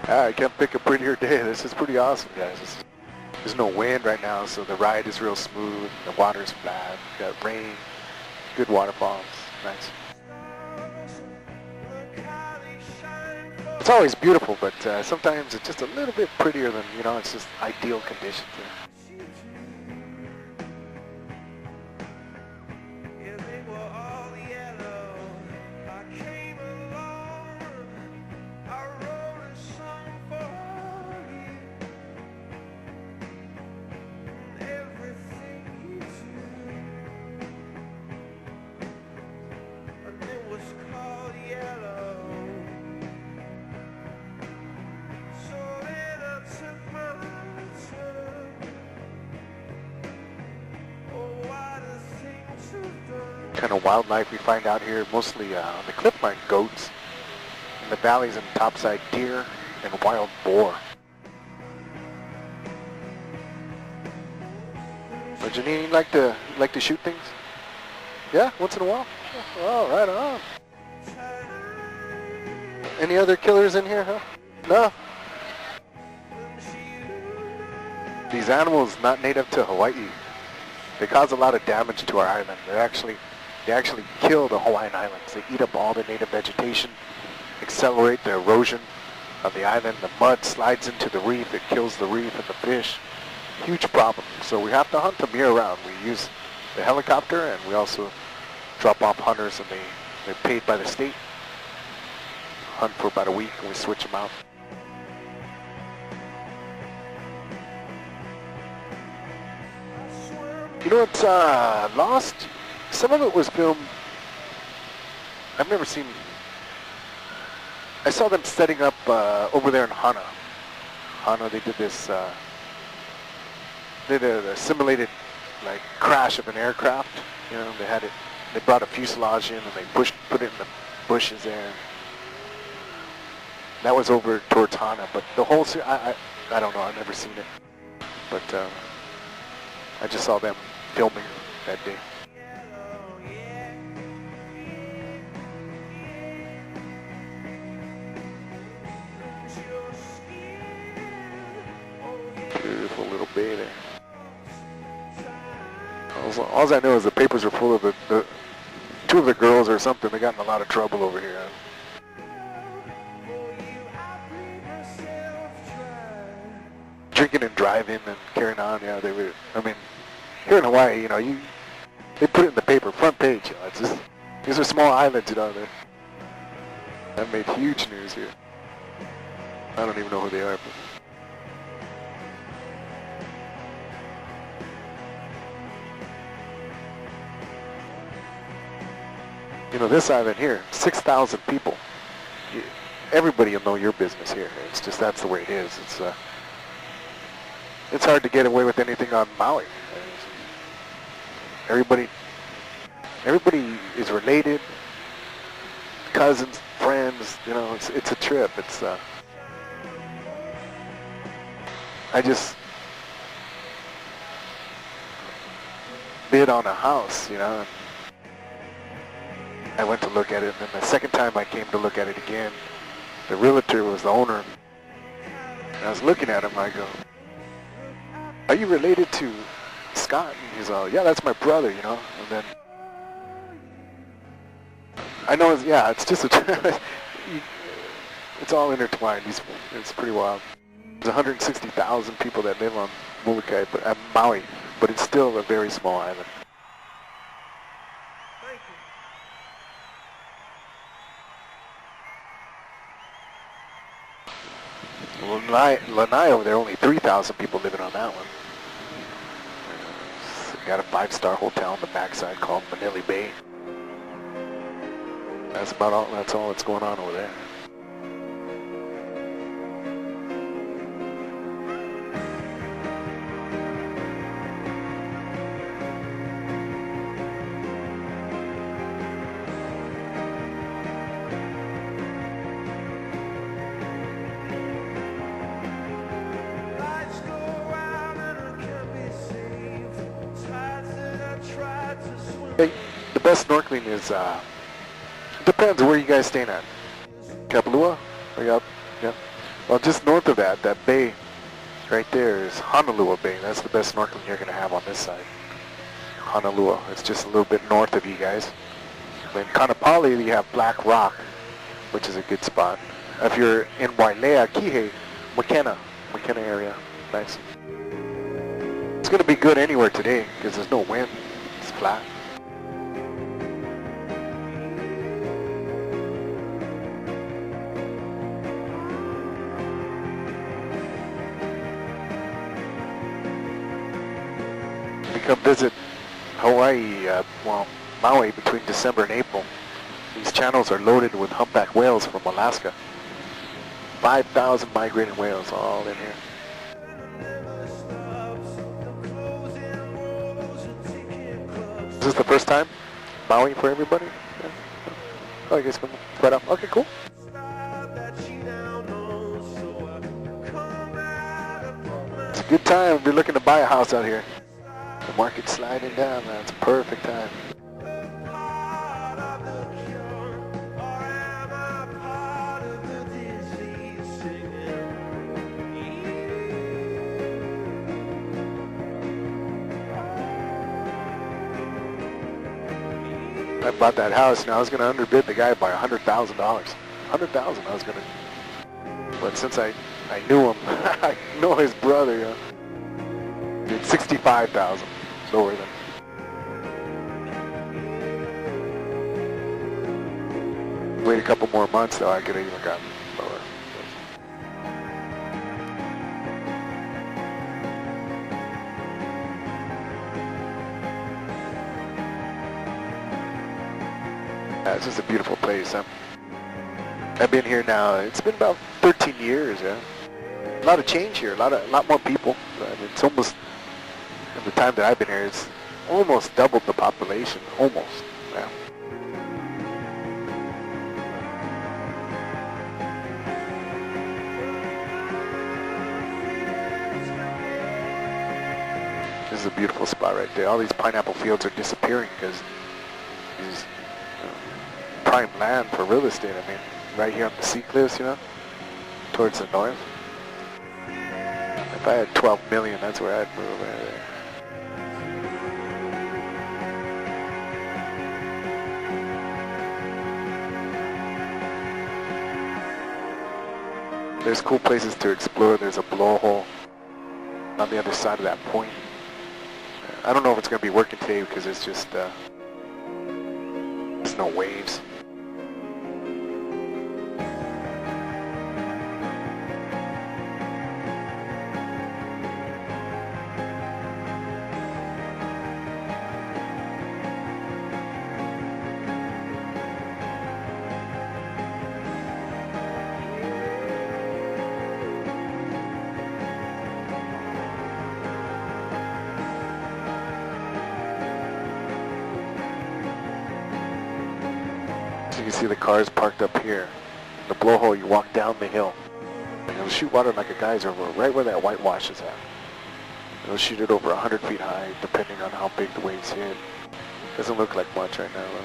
I can't pick a prettier day. This is pretty awesome, guys. There's no wind right now, so the ride is real smooth. The water's flat. We got rain, good waterfalls. Nice. It's always beautiful, but sometimes it's just a little bit prettier than, you know, it's just ideal conditions. Kind of wildlife we find out here, mostly on the cliff line, goats. In the valleys and topside, deer and wild boar. But Janine, you like to shoot things? Yeah, once in a while. Oh, right on. Any other killers in here, huh? No. These animals not native to Hawaii. They cause a lot of damage to our island. They actually kill the Hawaiian Islands. They eat up all the native vegetation, accelerate the erosion of the island. The mud slides into the reef. It kills the reef and the fish. Huge problem. So we have to hunt them year-round. We use the helicopter, and we also drop off hunters, and they're paid by the state. Hunt for about a week, and we switch them out. You know what's lost? Some of it was filmed. I've never seen. I saw them setting up over there in Hana. They did this. They did a simulated like crash of an aircraft. You know, they had it. They brought a fuselage in and they put it in the bushes there. That was over towards Hana, but the whole I don't know. I've never seen it, but I just saw them filming that day. Beautiful little bay there. All I know is the papers are full of the two of the girls or something. They got in a lot of trouble over here. Drinking and driving and carrying on. Yeah, they were. I mean, here in Hawaii, you know, they put it in the paper, front page. You know, it's just, these are small islands, you know. That made huge news here. I don't even know who they are. But you know, this island here, 6,000 people. Everybody will know your business here. It's just that's the way it is. It's hard to get away with anything on Maui. Everybody is related, cousins, friends. You know, it's a trip. I just bid on a house, you know. I went to look at it, and then the second time I came to look at it again, the realtor was the owner. And I was looking at him, I go, "Are you related to Scott?" And he's all, "Yeah, that's my brother, you know." And then I know, it's just it's all intertwined. It's pretty wild. There's 160,000 people that live on Molokai, but at Maui, but it's still a very small island. Lanai over there, only 3,000 people living on that one. Got a 5-star hotel on the backside called Manili Bay. That's about all. That's all that's going on over there. Hey, the best snorkeling is, depends where you guys staying at. Kapalua? Are you up? Yeah. Well, just north of that bay, right there is Honolulu Bay. That's the best snorkeling you're going to have on this side. Honolulu. It's just a little bit north of you guys. In Kanapali, you have Black Rock, which is a good spot. If you're in Wailea, Kihei, McKenna area. Nice. It's going to be good anywhere today because there's no wind. It's flat. We come visit Hawaii, well, Maui between December and April. These channels are loaded with humpback whales from Alaska. 5,000 migrating whales all in here. Is this the first time Maui for everybody? Yeah. Oh, I guess come right up. Okay, cool. It's a good time if you're looking to buy a house out here. The market's sliding down, man. It's a perfect time. I bought that house and I was going to underbid the guy by $100,000. $100,000 I was going to, but since I knew him, I know his brother, you know, did $65,000 lower than. Wait a couple more months though, I could have even gotten lower. Yeah, it's just a beautiful place. I've been here now. It's been about 13 years. Yeah, a lot of change here. A lot more people. I mean, it's almost in the time that I've been here, it's almost doubled the population. Almost. Yeah. This is a beautiful spot right there. All these pineapple fields are disappearing because these prime land for real estate. I mean, right here on the sea cliffs, you know, towards the north. If I had 12 million, that's where I'd move right there. There's cool places to explore. There's a blowhole on the other side of that point. I don't know if it's going to be working today because it's just there's no waves. So you can see the cars parked up here. The blowhole, you walk down the hill. And it'll shoot water like a geyser right where that whitewash is at. It'll shoot it over 100 feet high, depending on how big the waves hit. Doesn't look like much right now, though.